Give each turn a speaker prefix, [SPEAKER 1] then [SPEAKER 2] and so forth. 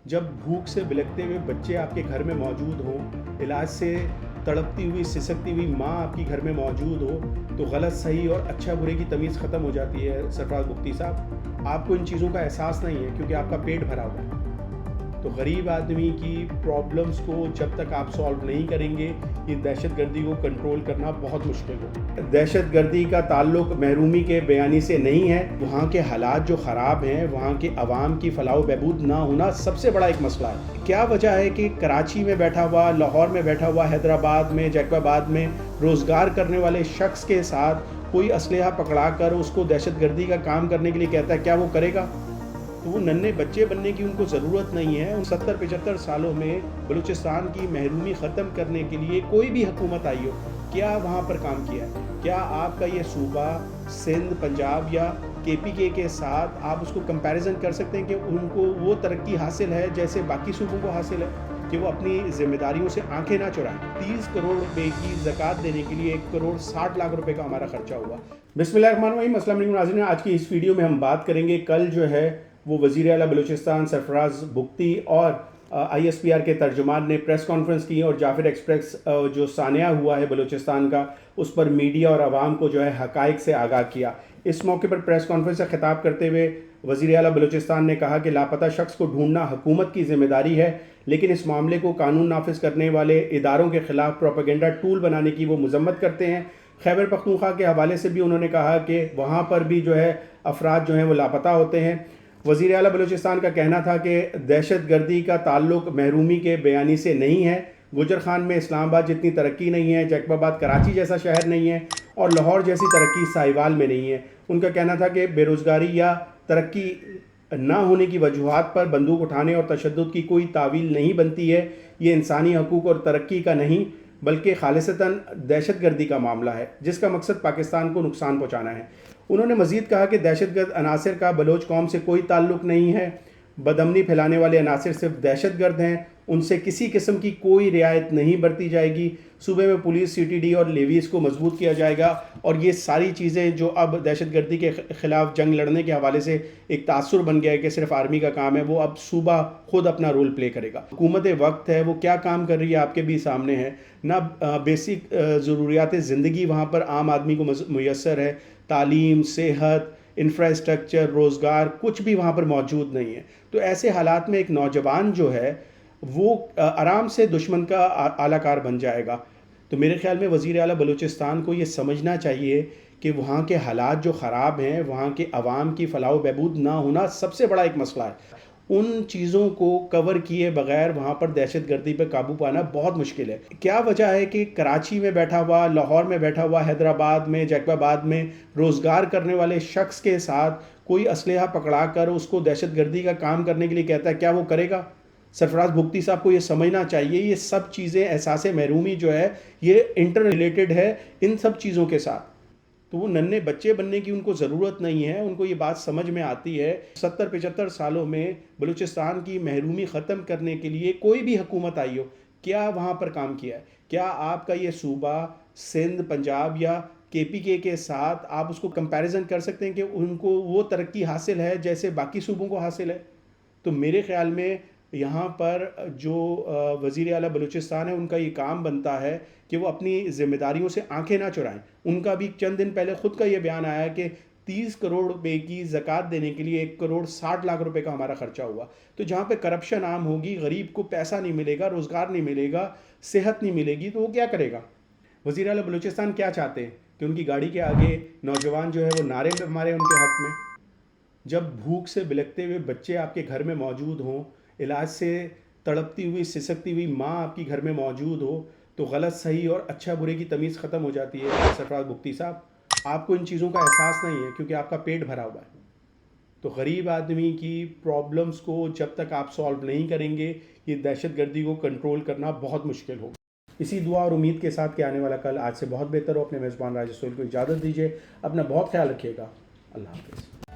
[SPEAKER 1] جب भूख से बिलखते हुए बच्चे आपके घर में मौजूद हों, इलाज से तड़पती हुई सिसकती हुई माँ आपकी घर में मौजूद हो, तो गलत सही और अच्छा बुरे की तमीज़ ख़त्म हो जाती है। सरफराज बुख्ती साहब, आपको इन चीज़ों का एहसास नहीं है क्योंकि आपका पेट भरा हुआ है। तो गरीब आदमी की प्रॉब्लम्स को जब तक आप सॉल्व नहीं करेंगे, ये दहशतगर्दी को कंट्रोल करना बहुत मुश्किल हो। दहशतगर्दी का ताल्लुक महरूमी के बयानी से नहीं है। वहाँ के हालात जो ख़राब हैं, वहाँ के अवाम की फलाह बहबूद ना होना सबसे बड़ा एक मसला है। क्या वजह है कि कराची में बैठा हुआ, लाहौर में बैठा हुआ, हैदराबाद में, जैकबाबाद में रोज़गार करने वाले शख्स के साथ कोई असलहा पकड़ा कर उसको दहशतगर्दी का काम करने के लिए कहता है, क्या वो करेगा? तो वो नन्हे बच्चे बनने की उनको ज़रूरत नहीं है। उन 70-75 सालों में बलूचिस्तान की महरूमी ख़त्म करने के लिए कोई भी हुकूमत आई हो, क्या वहाँ पर काम किया है? क्या आपका ये सूबा सिंध, पंजाब या KPK के साथ आप उसको कंपैरिजन कर सकते हैं कि उनको वो तरक्की हासिल है जैसे बाकी सूबों को हासिल है, कि वो अपनी ज़िम्मेदारियों से आंखें ना चुराएं? 30 करोड़ रुपए की ज़कात देने के लिए 1 करोड़ 60 लाख रुपए का हमारा खर्चा हुआ। बिस्मिल्लाहिर्रहमानिर्रहीम, अस्सलाम वालेकुम नाज़रीन। आज की इस वीडियो में हम बात करेंगे, कल जो है वो वज़ीर आला बलूचिस्तान सरफराज बुख्ती और ISPR के तर्जुमान ने प्रेस कॉन्फ्रेंस की और जाफर एक्सप्रेस जो सानिया हुआ है बलूचिस्तान का, उस पर मीडिया और आवाम को जो है हक़ाइक़ से आगाह किया। इस मौके पर प्रेस कॉन्फ्रेंस से खिताब करते हुए वज़ीर आला बलूचिस्तान ने कहा कि लापता शख्स को ढूंढना हुकूमत की ज़िम्मेदारी है, लेकिन इस मामले को कानून नाफिज करने वाले इदारों के ख़िलाफ़ प्रोपेगेंडा टूल बनाने की वो मज़म्मत करते हैं। खैबर पख्तूनख्वा के हवाले से भी उन्होंने कहा कि वहाँ पर भी जो है अफराद जो हैं वो लापता होते हैं। वज़ीर आला बलूचिस्तान का कहना था कि दहशतगर्दी का ताल्लुक महरूमी के बयानी से नहीं है। गुजर खान में इस्लामाबाद जितनी तरक्की नहीं है, जैकबाबाद कराची जैसा शहर नहीं है, और लाहौर जैसी तरक्की साहिवाल में नहीं है। उनका कहना था कि बेरोज़गारी या तरक्की ना होने की वजूहात पर बंदूक उठाने और तशद्दुद की कोई तावील नहीं बनती है। ये इंसानी हकूक़ और तरक्की का नहीं बल्कि खालिसतन दहशतगर्दी का मामला है, जिसका मकसद पाकिस्तान को नुकसान पहुँचाना है। उन्होंने मज़ीद कहा कि दहशतगर्द अनासर का बलोच कौम से कोई ताल्लुक़ नहीं है। बदअमनी फैलाने वाले अनासर सिर्फ दहशतगर्द हैं, उनसे किसी किस्म की कोई रियायत नहीं बरती जाएगी। सूबे में पुलिस, CTD और लेवीज़ को मजबूत किया जाएगा, और ये सारी चीज़ें जो अब दहशतगर्दी के ख़िलाफ़ जंग लड़ने के हवाले से एक तासुर बन गया है कि सिर्फ आर्मी का काम है, वो अब सूबा खुद अपना रोल प्ले करेगा। हुकूमत वक्त है, वो क्या काम कर रही है आपके भी सामने है ना। बेसिक ज़रूरियात ज़िंदगी वहाँ पर आम आदमी को मुयस्सर है। तालीम, सेहत, इंफ्रास्ट्रक्चर, रोज़गार, कुछ भी वहाँ पर मौजूद नहीं है। तो ऐसे हालात में एक नौजवान जो है वो आराम से दुश्मन का आलाकार बन जाएगा। तो मेरे ख़्याल में वज़ीर आला बलूचिस्तान को ये समझना चाहिए कि वहाँ के हालात जो ख़राब हैं, वहाँ के अवाम की फलाह बहबूद ना होना सबसे बड़ा एक मसला है। उन चीज़ों को कवर किए बगैर वहाँ पर दहशतगर्दी पर काबू पाना बहुत मुश्किल है। क्या वजह है कि कराची में बैठा हुआ, लाहौर में बैठा हुआ, हैदराबाद में, जैकबाबाद में रोज़गार करने वाले शख्स के साथ कोई असलहा पकड़ा कर उसको दहशतगर्दी का काम करने के लिए कहता है, क्या वो करेगा? सरफराज बुख्ती साहब को ये समझना चाहिए, ये सब चीज़ें, एहसास महरूमी जो है, ये इंटर रिलेटेड है इन सब चीज़ों के साथ। तो वो नन्हे बच्चे बनने की उनको ज़रूरत नहीं है। उनको ये बात समझ में आती है। 70-75 सालों में बलूचिस्तान की महरूमी ख़त्म करने के लिए कोई भी हुकूमत आई हो, क्या वहाँ पर काम किया है? क्या आपका ये सूबा सिंध, पंजाब या KPK के साथ आप उसको कंपैरिजन कर सकते हैं कि उनको वो तरक्की हासिल है जैसे बाकी सूबों को हासिल है? तो मेरे ख़्याल में यहाँ पर जो वज़ीर आला बलूचिस्तान है, उनका ये काम बनता है कि वो अपनी ज़िम्मेदारियों से आंखें ना चुराएं। उनका भी चंद दिन पहले ख़ुद का ये बयान आया कि 30 करोड़ रुपए की ज़कात देने के लिए 1 करोड़ 60 लाख रुपए का हमारा खर्चा हुआ। तो जहाँ पे करप्शन आम होगी, गरीब को पैसा नहीं मिलेगा, रोज़गार नहीं मिलेगा, सेहत नहीं मिलेगी, तो वो क्या करेगा? वज़ीर आला बलूचिस्तान क्या चाहते हैं कि उनकी गाड़ी के आगे नौजवान जो है वो नारे मारे उनके हक़ में? जब भूख से बिलखते हुए बच्चे आपके घर में मौजूद हों, इलाज से तड़पती हुई सिसकती हुई माँ आपकी घर में मौजूद हो, तो गलत सही और अच्छा बुरे की तमीज़ ख़त्म हो जाती है। सरफराज बुख्ती साहब, आपको इन चीज़ों का एहसास नहीं है क्योंकि आपका पेट भरा हुआ है। तो गरीब आदमी की प्रॉब्लम्स को जब तक आप सॉल्व नहीं करेंगे, ये दहशतगर्दी को कंट्रोल करना बहुत मुश्किल होगा। इसी दुआ और उम्मीद के साथ कि आने वाला कल आज से बहुत बेहतर हो। अपने मेज़बान राज रसूल को इजाज़त दीजिए। अपना बहुत ख्याल रखिएगा। अल्लाह हाफ़िज़।